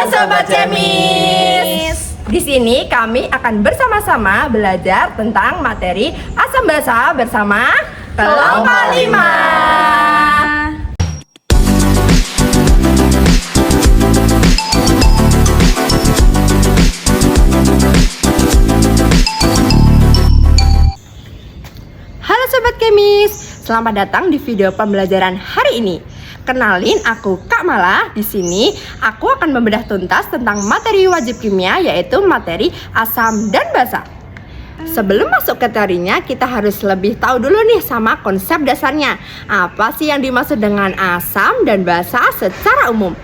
Sobat Cemis. Di sini kami akan bersama-sama belajar tentang materi asam basa bersama kelompok 5. Halo Sobat Kemis, selamat datang di video pembelajaran hari ini. Kenalin, aku Kak Mala. Di sini aku akan membedah tuntas tentang materi wajib kimia, yaitu materi asam dan basa. Sebelum masuk ke teorinya, kita harus lebih tahu dulu nih sama konsep dasarnya. Apa sih yang dimaksud dengan asam dan basa secara umum?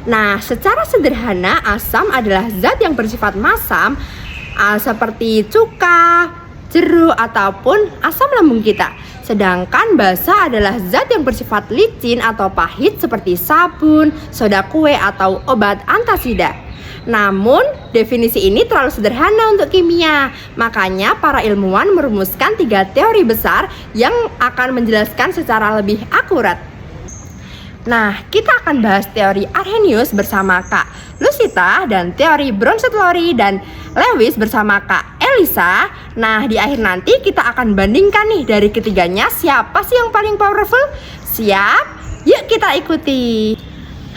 Nah, secara sederhana, asam adalah zat yang bersifat masam, seperti cuka, jeruk, ataupun asam lambung kita. Sedangkan basa adalah zat yang bersifat licin atau pahit seperti sabun, soda kue, atau obat antasida. Namun, definisi ini terlalu sederhana untuk kimia. Makanya para ilmuwan merumuskan 3 teori besar yang akan menjelaskan secara lebih akurat. Nah, kita akan bahas teori Arrhenius bersama Kak Lusita dan teori Bronsted-Lowry dan Lewis bersama Kak Elisa. Nah, di akhir nanti kita akan bandingkan nih dari ketiganya siapa sih yang paling powerful. Siap? Yuk kita ikuti.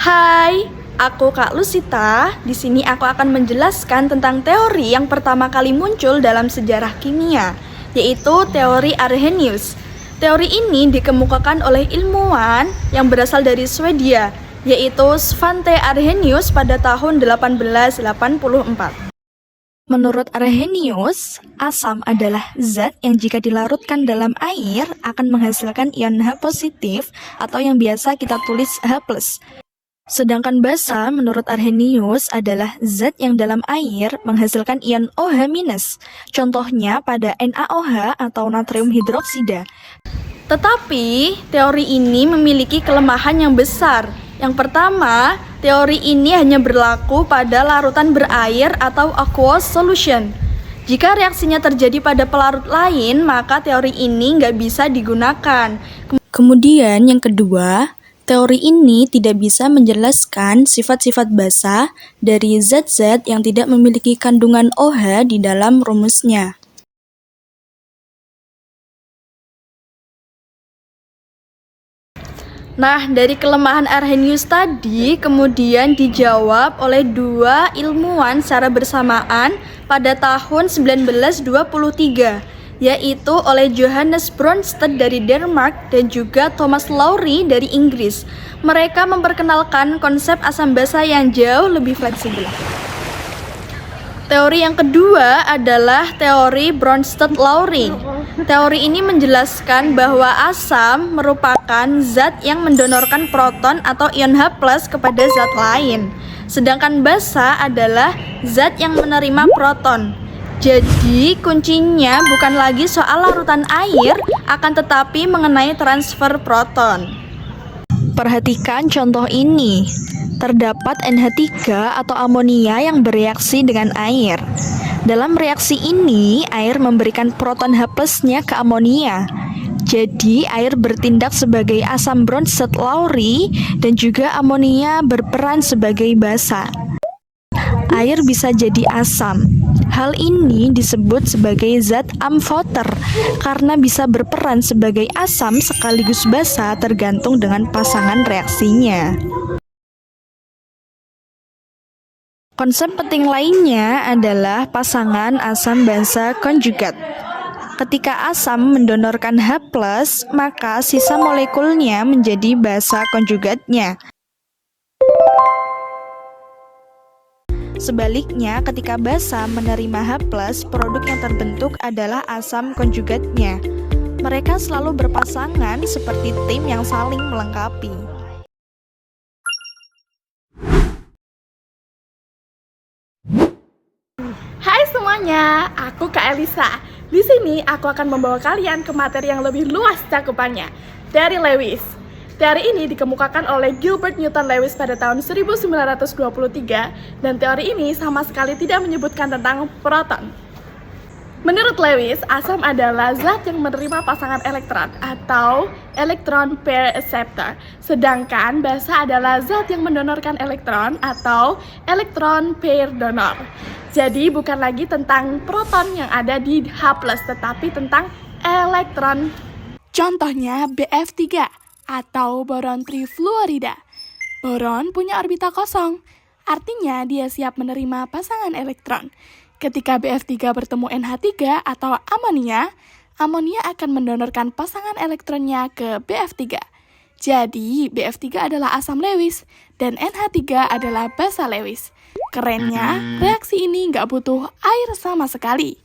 Hai, aku Kak Lusita. Di sini aku akan menjelaskan tentang teori yang pertama kali muncul dalam sejarah kimia, yaitu teori Arrhenius. Teori ini dikemukakan oleh ilmuwan yang berasal dari Swedia, yaitu Svante Arrhenius pada tahun 1884. Menurut Arrhenius, asam adalah zat yang jika dilarutkan dalam air akan menghasilkan ion H positif atau yang biasa kita tulis H+. Sedangkan basa menurut Arrhenius adalah zat yang dalam air menghasilkan ion OH-. Contohnya pada NaOH atau natrium hidroksida. Tetapi teori ini memiliki kelemahan yang besar. Yang pertama, teori ini hanya berlaku pada larutan berair atau aqueous solution. Jika reaksinya terjadi pada pelarut lain, maka teori ini nggak bisa digunakan. Kemudian yang kedua, teori ini tidak bisa menjelaskan sifat-sifat basa dari zat-zat yang tidak memiliki kandungan OH di dalam rumusnya. Nah, dari kelemahan Arrhenius tadi kemudian dijawab oleh 2 ilmuwan secara bersamaan pada tahun 1923, yaitu oleh Johannes Bronsted dari Denmark dan juga Thomas Lowry dari Inggris. Mereka memperkenalkan konsep asam basa yang jauh lebih fleksibel. Teori yang kedua adalah teori Bronsted-Lowry. Teori ini menjelaskan bahwa asam merupakan zat yang mendonorkan proton atau ion H+ kepada zat lain. Sedangkan basa adalah zat yang menerima proton. Jadi kuncinya bukan lagi soal larutan air, akan tetapi mengenai transfer proton. Perhatikan contoh ini. Terdapat NH3 atau amonia yang bereaksi dengan air. Dalam reaksi ini, air memberikan proton H+-nya ke amonia. Jadi, air bertindak sebagai asam Bronsted-Lowry dan juga amonia berperan sebagai basa. Air bisa jadi asam. Hal ini disebut sebagai zat amphoter karena bisa berperan sebagai asam sekaligus basa tergantung dengan pasangan reaksinya. Konsep penting lainnya adalah pasangan asam basa konjugat. Ketika asam mendonorkan H+, maka sisa molekulnya menjadi basa konjugatnya. Sebaliknya, ketika basa menerima H+, produk yang terbentuk adalah asam konjugatnya. Mereka selalu berpasangan seperti tim yang saling melengkapi. Hai semuanya, aku Kak Elisa. Di sini aku akan membawa kalian ke materi yang lebih luas cakupannya, teori Lewis. Teori ini dikemukakan oleh Gilbert Newton Lewis pada tahun 1923 dan teori ini sama sekali tidak menyebutkan tentang proton. Menurut Lewis, asam adalah zat yang menerima pasangan elektron atau electron pair acceptor. Sedangkan basa adalah zat yang mendonorkan elektron atau electron pair donor. Jadi bukan lagi tentang proton yang ada di H+, tetapi tentang elektron. Contohnya BF3 atau boron trifluorida. Boron punya orbita kosong, artinya dia siap menerima pasangan elektron. Ketika BF3 bertemu NH3 atau amonia, amonia akan mendonorkan pasangan elektronnya ke BF3. Jadi, BF3 adalah asam Lewis dan NH3 adalah basa Lewis. Kerennya, reaksi ini nggak butuh air sama sekali.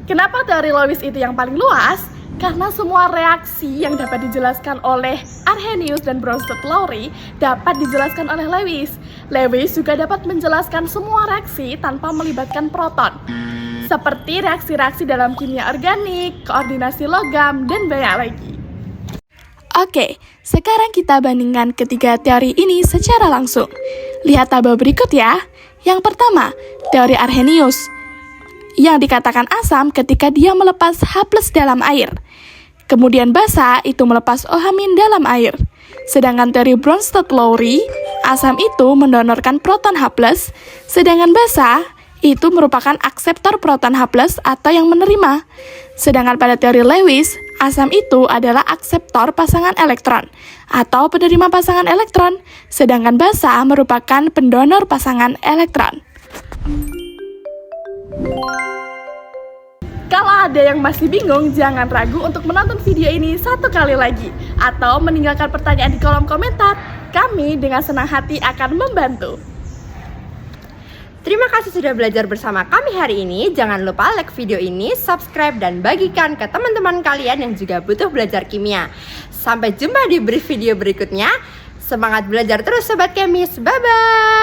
Kenapa teori Lewis itu yang paling luas? Karena semua reaksi yang dapat dijelaskan oleh Arrhenius dan Bronsted-Lowry dapat dijelaskan oleh Lewis. Lewis juga dapat menjelaskan semua reaksi tanpa melibatkan proton, seperti reaksi-reaksi dalam kimia organik, koordinasi logam, dan banyak lagi. Oke, sekarang kita bandingkan ketiga teori ini secara langsung. Lihat tabel berikut ya. Yang pertama, teori Arrhenius, yang dikatakan asam ketika dia melepas H+ dalam air. Kemudian basa itu melepas OH- dalam air. Sedangkan teori Bronsted-Lowry, asam itu mendonorkan proton H+, sedangkan basa itu merupakan akseptor proton H+ atau yang menerima. Sedangkan pada teori Lewis, asam itu adalah akseptor pasangan elektron atau penerima pasangan elektron, sedangkan basa merupakan pendonor pasangan elektron. Kalau ada yang masih bingung, jangan ragu untuk menonton video ini satu kali lagi atau meninggalkan pertanyaan di kolom komentar. Kami dengan senang hati akan membantu. Terima kasih sudah belajar bersama kami hari ini. Jangan lupa like video ini, subscribe, dan bagikan ke teman-teman kalian yang juga butuh belajar kimia. Sampai jumpa di brief video berikutnya. Semangat belajar terus Sobat Kemis. Bye-bye.